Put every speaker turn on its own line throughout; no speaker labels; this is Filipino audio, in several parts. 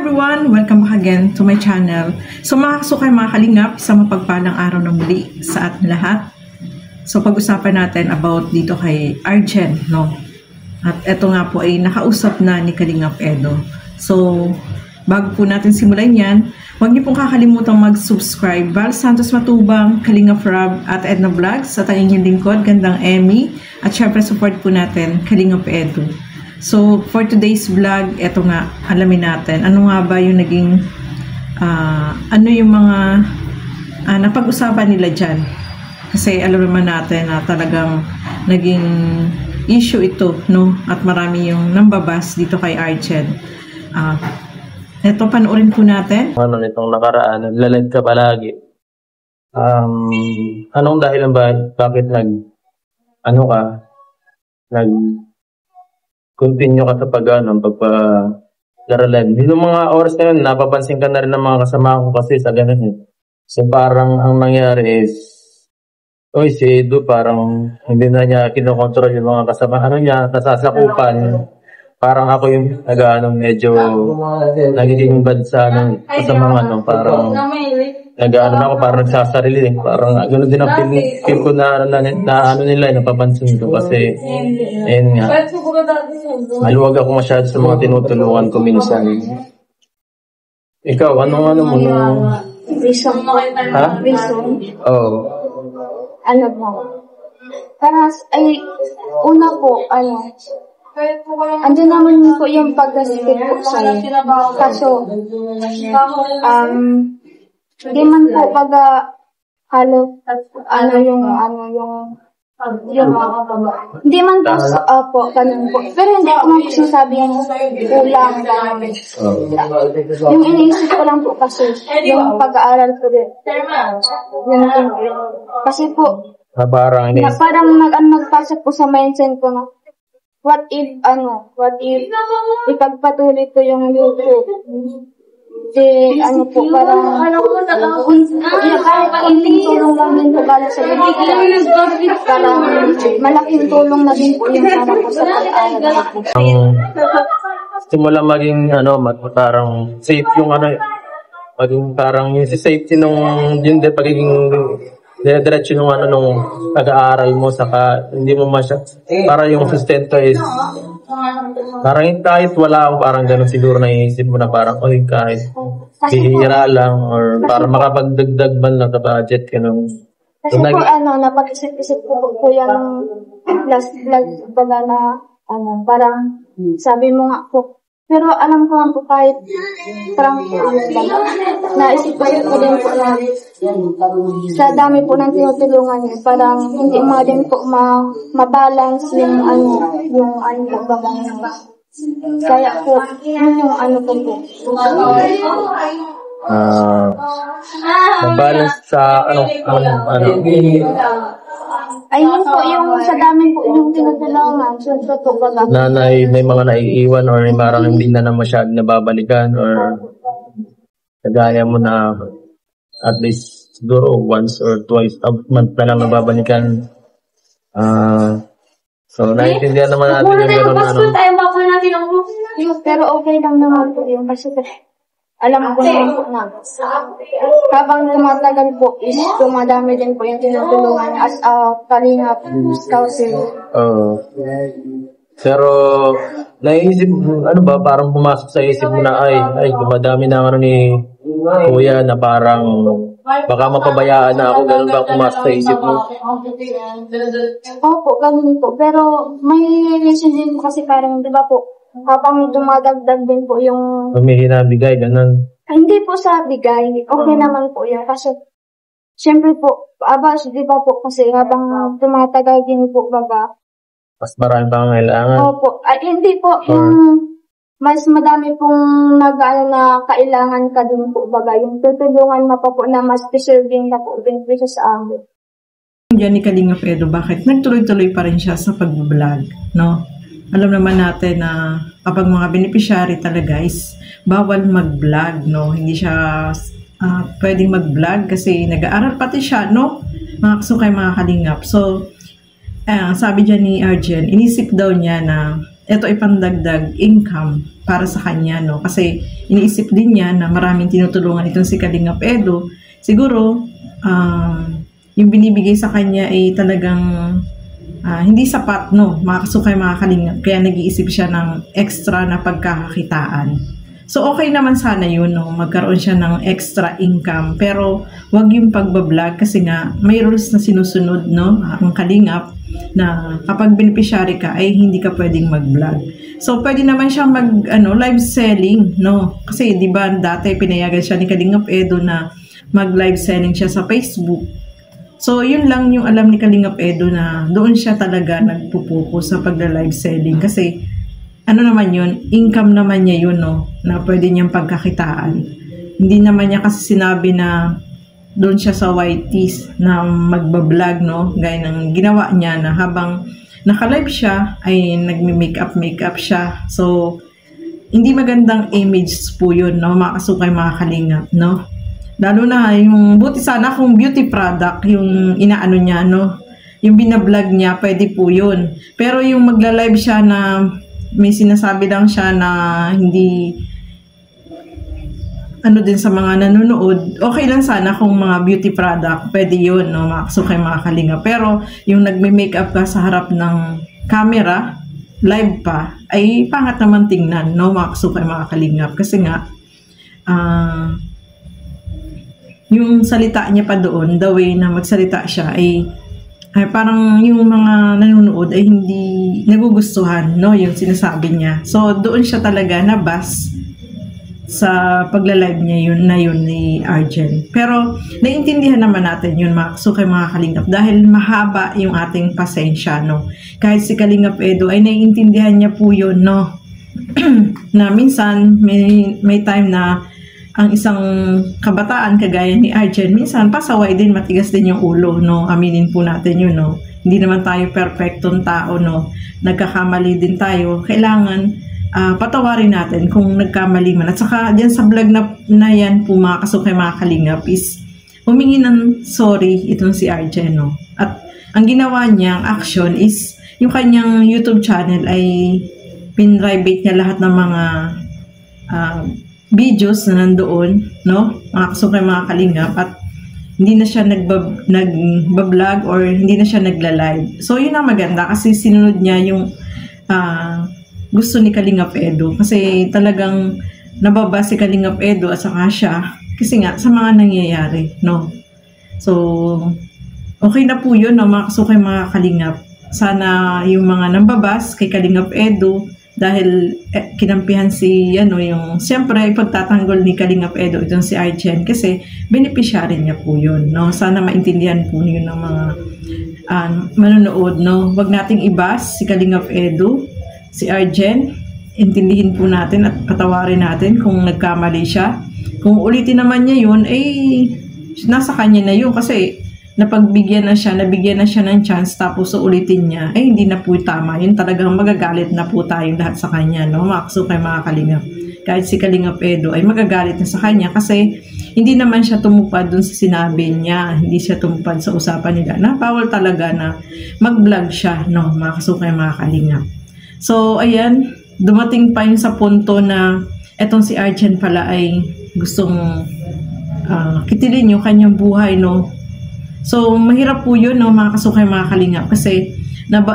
everyone! Welcome back again to my channel. So mga kasukay, mga kalingap, sa mapagpalang araw na muli sa ating lahat. So pag-usapan natin about dito kay Arjen, no? At eto nga po ay nakausap na ni Kalingap Edo. So bago po natin simulan yan, huwag niyo pong kakalimutang mag-subscribe. Val Santos Matubang, Kalingap Rob at Edna Vlogs at ang inyong lingkod, Gandang Emmy. At syempre support po natin Kalingap Edo. So, for today's vlog, eto nga, alamin natin, ano nga ba yung naging, ano yung mga napag-usapan nila dyan. Kasi alam naman natin na talagang naging issue ito, no? At marami yung nambabas dito kay Arjen. Eto, panoorin po natin.
Ano nitong nakaraan, naglalad ka palagi. Anong dahilan ba, bakit continue ka sa pagpa-live. Yung mga oras na yun, napapansin ka na rin ng mga kasama ko kasi sa ganun eh. So parang ang nangyari is, si Edo parang hindi na niya kinokontrol yung mga kasama niya, nasasakupan. Parang ako yung medyo nagiging bad sa mga parang ako parang nagsasarili eh. Parang gano'n din ang feel ko na nila, napapansin ko kasi ayun nga, maluwag ako masyado sa mga tinutulungan ko minsan. Ikaw, ano mo nung...
Reason.
Ha?
Reason.
Oo.
Ano mo? Para, una po, andun naman po yung pag-respect po sa'yo. Kaso, di man po hindi man po, ganun po. Pero hindi ko man po sinasabi yung kulang, ganun. Yung iniisip ko lang po kasi, yung pag-aaral ko din. Yun po. Kasi po, parang nagpasok po sa mindset ko na, what if ipagpatuloy ko yung YouTube. Parang konting tulong lang din po para sa bibigyan. Parang malaking tulong na din po yung para po sa pag-aaral.
Simula maging parang safe yung maging parang yung safety nung yun din pagiging diretso nung pag-aaral mo saka hindi mo para yung sustento is parang kahit wala ako parang gano'n siguro naiisip mo na parang kahit bihira lang or para makapagdagdag man lang sa budget ka nung
kasi po napag-isip-isip ko po yung last vlog baga na parang sabi mo nga po pero alam ko lang po kahit parang naisip-isip ko din po na sa dami po ng tinutulungan niya, parang hindi mo din po ma-balance yung kaya po, yun yung po po.
Balance sa
ayun po, yung sa dami po yung tinutulungan, po baga.
May mga naiiwan or parang hindi na masyadong nababalikan or kagaya mo na at least siguro once or twice a month na lang nababalikan. So, naiintindihan naman natin yung gano'n
pero okay lang naman po yung kasi alam ko naman po na habang tumatagal po is dumadami din po yung tinutulungan as a Kalingap Scouting.
Pero naisip parang pumasok sa isip mo na ay dumadami na ni Kuya na parang baka mapabayaan na ako, ganun ba pumasok sa isip mo?
Opo, ganun po. Pero may reason din po kasi parang, di ba po, habang dumadagdag din po yung...
Humihina bigay, ganun.
Hindi po sa bigay. Okay naman po yun. Kasi, syempre po, di ba po, kasi habang tumatagal din po, baga.
Mas marami pa ang kailangan.
Opo. Hindi po, yung mas madami pong na kailangan ka din po, baga. Yung tutulungan mo pa po na mas deserving na po din po sa amin.
Yan ni Kalingap Edo, bakit nagtuloy-tuloy pa rin siya sa pag-vlog, no? Alam naman natin na kapag mga beneficiary talaga is bawal mag-vlog, no? Hindi siya pwedeng mag-vlog kasi nag-aaral pati siya, no? Mga kasukay, mga Kalingap. So, sabi dyan ni Arjen, inisip daw niya na ito ay pandagdag income para sa kanya, no? Kasi iniisip din niya na maraming tinutulungan itong si Kalingap Edo. Siguro, yung binibigay sa kanya ay talagang hindi sapat, no? Mga kasukay, mga kalingap. Kaya nag-iisip siya ng extra na pagkakakitaan. So, okay naman sana yun, no? Magkaroon siya ng extra income. Pero, wag yung pagbablog kasi nga, may rules na sinusunod, no? Ang kalingap na kapag beneficiary ka ay hindi ka pwedeng mag-vlog. So, pwede naman siyang live selling, no? Kasi, di ba, dati pinayagan siya ni Kalingap Edo na mag-live selling siya sa Facebook. So, yun lang yung alam ni Kalingap Edo na doon siya talaga nagpupokus sa pagla-live selling. Kasi, ano naman yun, income naman niya yun, no? Na pwede niyang pagkakitaan. Hindi naman niya kasi sinabi na doon siya sa YTs na magbablog, no? Gaya ng ginawa niya na habang naka-live siya ay nagmi-makeup siya. So, hindi magandang image po yun, no? Mga kasukay, mga kalingap, no? Lalo na yung buti sana kung beauty product yung inaano niya, no? Yung binablog niya, pwede po yun. Pero yung magla-live siya na may sinasabi lang siya na hindi din sa mga nanonood, okay lang sana kung mga beauty product, pwede yun, no? Mga kasukay, mga kalinga. Pero yung nagme-makeup ka sa harap ng camera, live pa, ay pangat naman tingnan, no? Mga kasukay, mga kalingap. Kasi nga, yung salita niya pa doon, the way na magsalita siya, ay parang yung mga nanonood ay hindi nagugustuhan, no? Yung sinasabi niya. So, doon siya talaga nabas sa pagla-live niya yun ni Arjen. Pero, naiintindihan naman natin yun, mga kasukay, mga kalingap, dahil mahaba yung ating pasensya, no? Kahit si Kalingap Edo ay naiintindihan niya po yun, no? Na minsan, may time na ang isang kabataan kagaya ni Arjen, minsan pasaway din, matigas din yung ulo, no? Aminin po natin yun, no? Hindi naman tayo perfectong tao, no? Nagkakamali din tayo. Kailangan patawarin natin kung nagkamali man. At saka dyan sa vlog na yan po, mga kasukay, mga kalingap, is humingi ng sorry itong si Arjen, no? At ang ginawa niyang action is yung kanyang YouTube channel ay pin-private niya lahat ng mga videos na nandoon, no? Mga kasukay, mga kalingap, at hindi na siya nagbablog or hindi na siya nagla-live. So, yun ang maganda kasi sinunod niya yung gusto ni Kalingap Edo. Kasi talagang nababa si Kalingap Edo at saka siya. Kasi nga, sa mga nangyayari, no? So, okay na po yun, no? Mga kasukay, mga kalingap. Sana yung mga nambabas kay Kalingap Edo, dahil kinampihan yung siyempre ipagtatanggol ni Kalingap Edo itong si Arjen kasi beneficiary niya po yun, no? Sana maintindihan po yun ng mga manonood, no? Wag nating ibas si Kalingap Edo, si Arjen, intindihin po natin at patawarin natin kung nagkamali siya. Kung ulitin naman niya yun, nasa kanya na yun kasi nabigyan na siya ng chance tapos ulitin niya, hindi na po tama. Yun talagang magagalit na po tayong lahat sa kanya, no? Mga kasukay, mga kalingap. Kahit si Kalingap Edo ay magagalit na sa kanya kasi hindi naman siya tumupad dun sa sinabi niya, hindi siya tumupad sa usapan nila na bawal talaga na mag-vlog siya, no? Mga kasukay, mga kalingap. So, ayan, dumating pa yun sa punto na etong si Arjen pala ay gustong kitilin yung kanyang buhay, no? So, mahirap po yun, no, mga kasukay, mga kalingap. Kasi,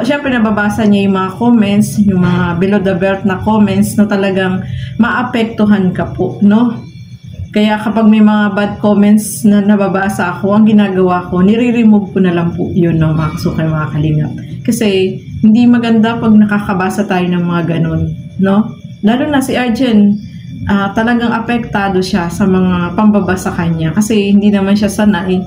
syempre nababasa niya yung mga comments, yung mga below the belt na comments na talagang maapektuhan ka po, no? Kaya kapag may mga bad comments na nababasa ako, ang ginagawa ko, nire-remove ko na lang po yun, no, mga kasukay, mga kalingap. Kasi, hindi maganda pag nakakabasa tayo ng mga ganun, no? Lalo na si Arjen, talagang apektado siya sa mga pambabasa kanya kasi hindi naman siya sanay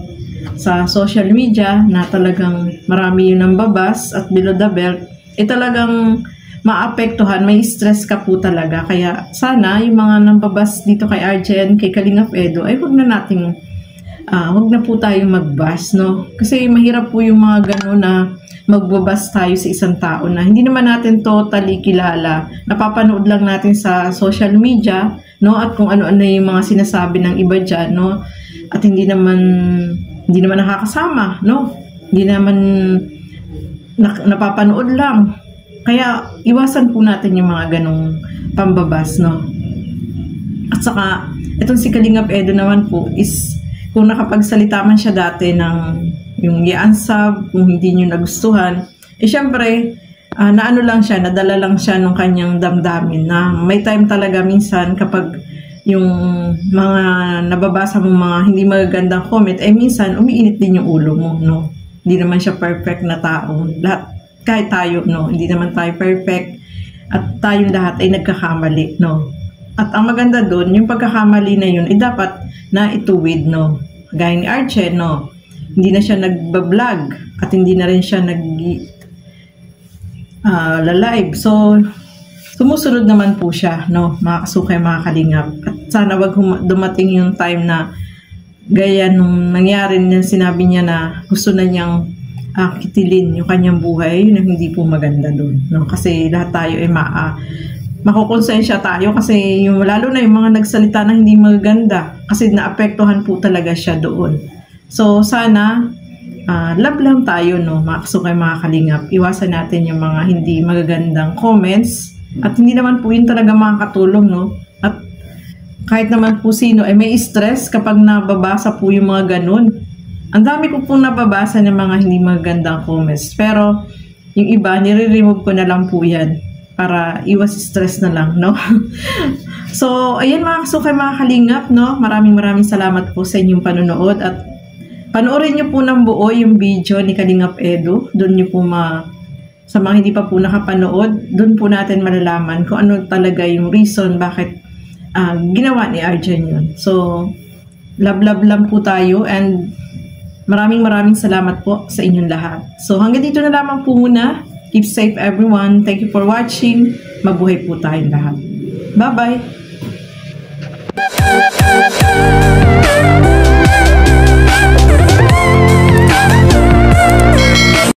sa social media na talagang marami yun ang babas at below the belt, talagang maapektuhan, may stress ka po talaga. Kaya sana yung mga nambabas dito kay Arjen, kay Kalingap Edo, ay wag na po tayo magbas, no? Kasi mahirap po yung mga gano'n na magbabas tayo sa isang tao na hindi naman natin totally kilala. Napapanood lang natin sa social media, no? At kung ano-ano yung mga sinasabi ng iba dyan, no? At hindi naman nakakasama, no? Hindi naman napapanood lang. Kaya iwasan po natin yung mga ganong pambabas, no? At saka, itong si Kalingap Edo naman po is, kung nakapagsalita man siya dati ng yung i-unsub, kung hindi nyo nagustuhan, syempre, naano lang siya, nadala lang siya nung kanyang damdamin na may time talaga minsan kapag yung mga nababasa mong mga hindi magagandang comment, minsan umiinit din yung ulo mo, no? Hindi naman siya perfect na tao. Lahat, kahit tayo, no? Hindi naman tayo perfect at tayong lahat ay nagkakamali, no? At ang maganda doon, yung pagkakamali na yun, dapat na ituwid, no? Gaya ni Arjen, no? Hindi na siya nagbablog at hindi na rin siya live. So, sumusunod naman po siya, no? Mga kasukay, mga kalingap. At sana wag dumating yung time na gaya nung nangyari na sinabi niya na gusto na niyang kitilin yung kanyang buhay, yun ang hindi po maganda doon, no? Kasi lahat tayo ay makukonsensya tayo kasi yung lalo na yung mga nagsalita na hindi maganda kasi naapektuhan po talaga siya doon. So sana love lang tayo, no, mga kasukay, mga kalingap. Iwasan natin yung mga hindi magagandang comments at hindi naman po yun talaga makakatulong, no? At kahit naman po sino ay may stress kapag nababasa po yung mga ganun. Ang dami ko pong nababasa ng mga hindi magagandang comments, pero yung iba nire-remove ko na lang po yan para iwas stress na lang, no? So, ayan mga kasukay, mga kalingap, no? Maraming salamat po sa inyong panonood at panoorin nyo po ng buo yung video ni Kalingap Edo. Doon nyo po sa mga hindi pa po nakapanood, doon po natin malalaman kung ano talaga yung reason bakit ginawa ni Arjen yun. So, love lang po tayo and maraming salamat po sa inyong lahat. So, hanggang dito na lamang po muna. Keep safe everyone. Thank you for watching. Mabuhay po tayong lahat. Bye-bye!